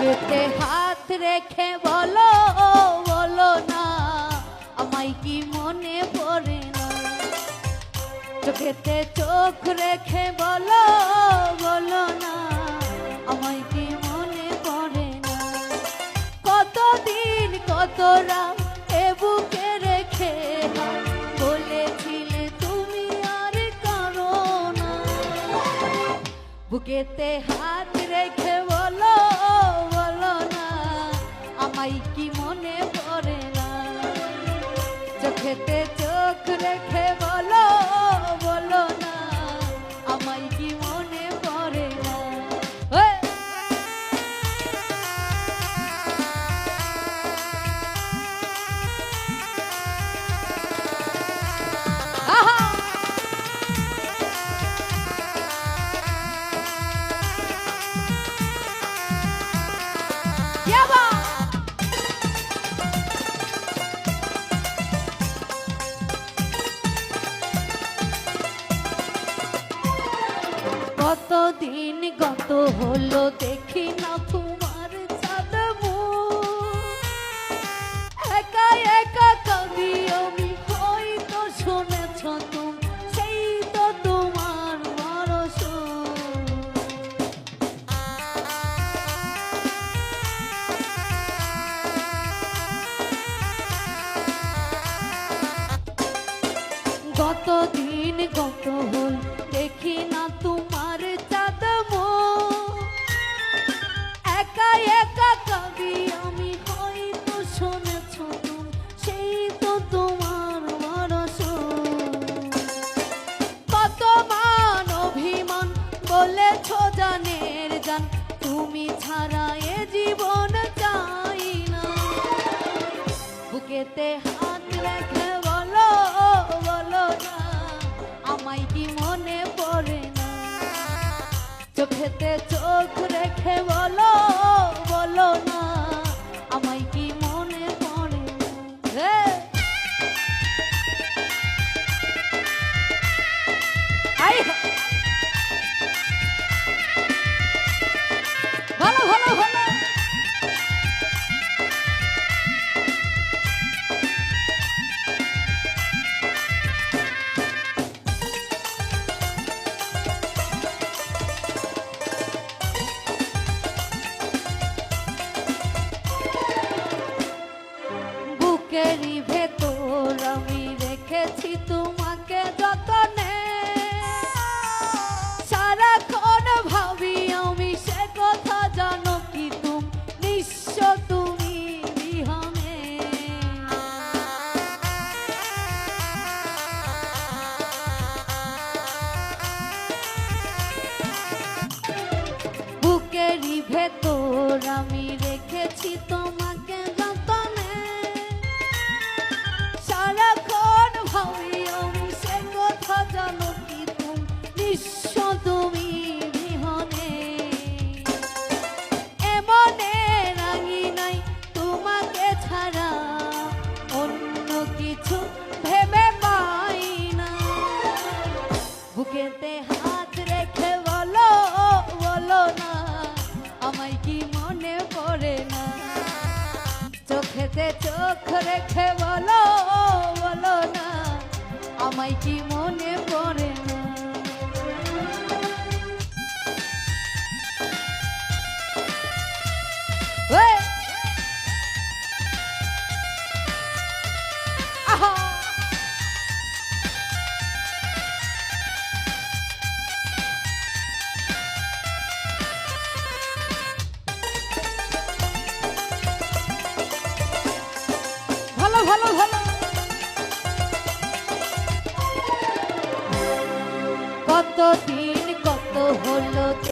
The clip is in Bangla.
বুকেতে হাত রেখে বলো বলো না আমায় কি মনে পড়ে না চোখেতে চোখ রেখে বলো বলো না আমায় কি মনে পড়ে না কতদিন কত রাত এ বুকে রেখে বলেছিলে তুমি আর কারো না বুকেতে হাত রেখে বলো বলো না আমায় কি মনে পড়ে না চোখেতে চোখ রেখে বলো বলো না আমায় কি মনে পড়ে না কতদিন গত হলো দেখি না তোমার চাঁদ একা একা কাঁদি আমি হয়তো শুনেছ তুমি সেই তো তোমার মরস কতদিন গত হল দেখি না তোমার চাঁদ একা একা কাঁদি আমি হয়তো শুনেছ তুমি সেই তো তোমার মরস কত মান অভিমান বলেছ জানের জান তুমি ছাড়া এ জীবন চাই না বুকেতে হাত রেখে বলো বলো না আমায় কি মনে পড়ে না চোখেতে চোখ রেখে বলো বলো না আমায় কি মনে পড়ে না ভালো ভালো ভালো বুকেরই ভেতর আমি রেখেছি তোমাকে যতনে সারাক্ষণ ভাবি আমি সে কথা জানো কি তুমি নিঃস্ব তুমি বিহনে বুকেরই ভেতর আমি রেখেছি তোমাকে যতনে সারাক্ষণ ভাবি আমি সে কথা জানো কি তুমি নিঃস্ব তুমি বিহনে এমনে রাঙি নাই তোমাকে ছাড়া অন্য কিছু ভেবে পাই না বুকেতে হাত রেখে বলো বলো না আমায় কি মনে পড়ে না চোখেতে চোখ রেখে বলো বলো না আমায় কি মনে পড়ে না ভালো ভালো ভালো কতদিন কত হলো